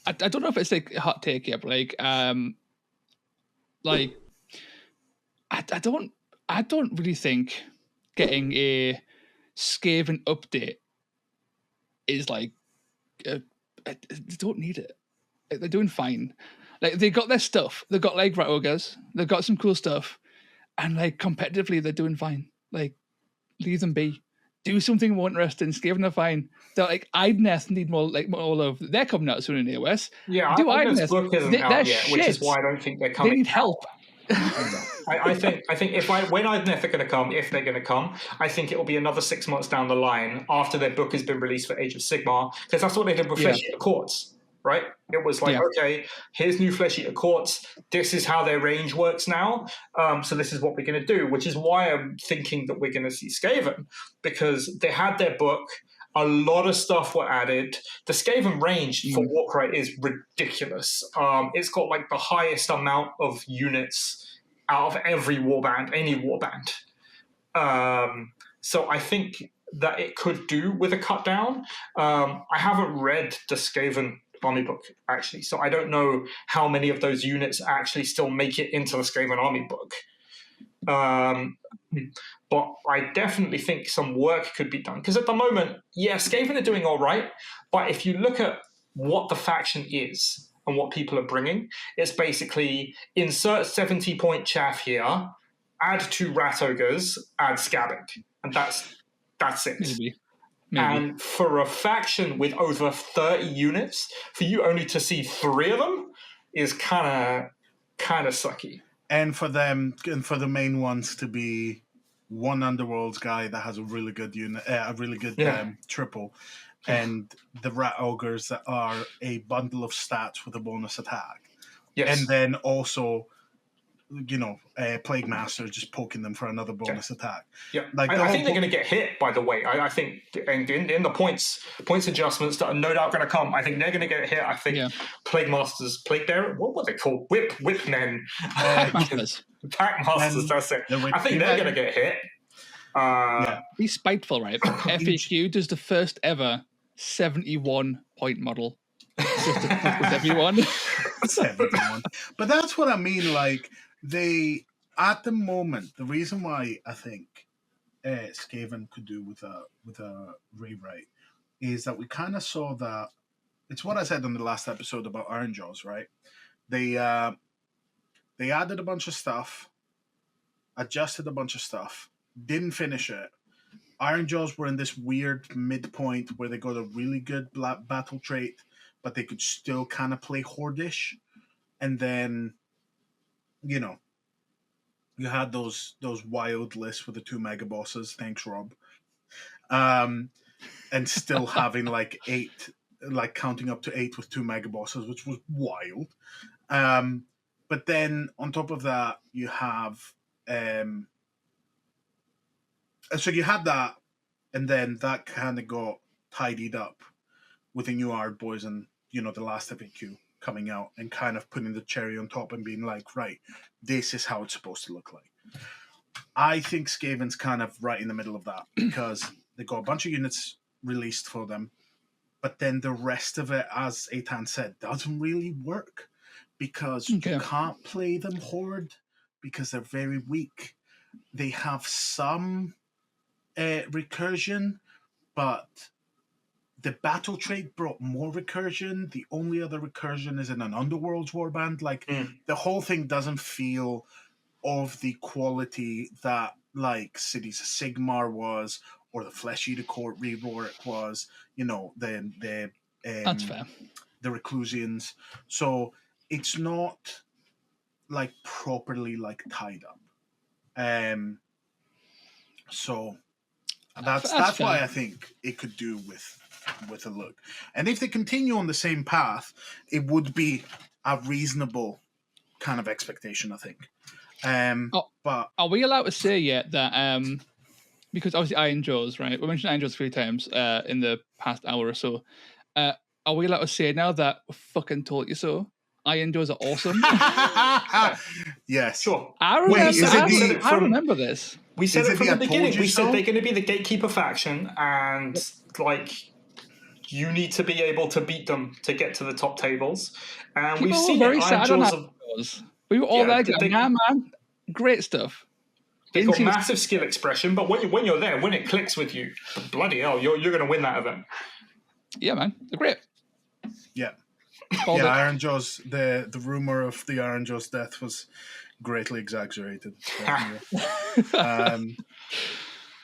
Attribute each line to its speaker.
Speaker 1: I don't know if it's like a hot take here, but I don't really think getting a Skaven update is like they don't need it. They're doing fine. Like they got their stuff. They've got like rat ogres. They've got some cool stuff, and like competitively, they're doing fine. Like leave them be. Do something more interesting. Skaven are fine. They're like Idneth need more love. They're coming out soon in AOS.
Speaker 2: Yeah,
Speaker 1: do
Speaker 2: Idneth's book isn't out yet,
Speaker 1: shit.
Speaker 2: which is why I don't think they're coming.
Speaker 1: They need help.
Speaker 2: I think when Idneth are going to come, if they're going to come, I think it will be another 6 months down the line after their book has been released for Age of Sigmar, because that's what they did with Flesh Eater Courts, right? It was like, okay, here's new Flesh Eater Courts. This is how their range works now. So this is what we're going to do, which is why I'm thinking that we're going to see Skaven, because they had their book. A lot of stuff were added. The Skaven range for Warcry is ridiculous. It's got like the highest amount of units out of every warband, any warband. So I think that it could do with a cut down. I haven't read the Skaven army book, actually, so I don't know how many of those units actually still make it into the Skaven army book. But I definitely think some work could be done. Because at the moment, Skaven are doing all right. But if you look at what the faction is and what people are bringing, it's basically insert 70-point chaff here, add 2 rat ogres, add scabbing. And that's it.
Speaker 1: Maybe.
Speaker 2: And for a faction with over 30 units, for you only to see 3 of them is kind of sucky.
Speaker 3: And for them, and for the main ones to be one Underworlds guy that has a really good unit, a really good triple, and the rat ogres that are a bundle of stats with a bonus attack.
Speaker 2: Yes.
Speaker 3: And then also, Plague Master just poking them for another bonus attack.
Speaker 2: Yeah, I think they're going to get hit. By the way, I think in the points adjustments that are no doubt going to come, I think they're going to get hit. I think Plague Masters, what were they called? Whip men,
Speaker 1: Pack Masters.
Speaker 2: Pack Masters. That's it. I think they're going to get hit.
Speaker 1: Be spiteful, right? FAQ does the first ever 71-point model. With everyone.
Speaker 3: 71. But that's what I mean. Like they, at the moment, the reason why I think Skaven could do with a rewrite is that we kind of saw that. It's what I said on the last episode about Iron Jaws, right? They added a bunch of stuff, adjusted a bunch of stuff, didn't finish it. Iron Jaws were in this weird midpoint where they got a really good battle trait, but they could still kind of play Hordish. And then, you had those wild lists with the 2 mega bosses. Thanks, Rob. And still having like 8, like counting up to 8 with 2 mega bosses, which was wild. But then on top of that, you have, so you had that, and then that kind of got tidied up with the new Art Boys and, the last FAQ coming out and kind of putting the cherry on top and being like, right, this is how it's supposed to look like. I think Skaven's kind of right in the middle of that because they got a bunch of units released for them, but then the rest of it, as Eitan said, doesn't really work because you can't play them Horde because they're very weak. They have some recursion, but the battle trait brought more recursion. The only other recursion is in an Underworld's warband. Like, the whole thing doesn't feel of the quality that, like, Cities of Sigmar was, or the Flesh Eater Court Rework was,
Speaker 1: That's fair.
Speaker 3: The Reclusians. So it's not, like, properly, like, tied up. So that's why I think it could do with a look. And if they continue on the same path, it would be a reasonable kind of expectation, I think. But
Speaker 1: are we allowed to say yet that because obviously Iron Jaws, right? We mentioned Iron Jaws 3 times in the past hour or so. Are we allowed to say now that we fucking told you so? Iron Jaws are awesome.
Speaker 3: Yes,
Speaker 2: sure.
Speaker 1: I remember this.
Speaker 2: We said it from the beginning. We said they're going to be the gatekeeper faction, and like you need to be able to beat them to get to the top tables. And
Speaker 1: People
Speaker 2: we've
Speaker 1: were
Speaker 2: seen
Speaker 1: very
Speaker 2: it.
Speaker 1: sad on that. We were all there going, yeah, man, great stuff.
Speaker 2: They've got massive skill expression, but when you're there, when it clicks with you, bloody hell, you're going to win that event.
Speaker 1: Yeah, man, they're great.
Speaker 3: Yeah. Iron Jaw's, the rumor of the Iron Jaw's death was greatly exaggerated.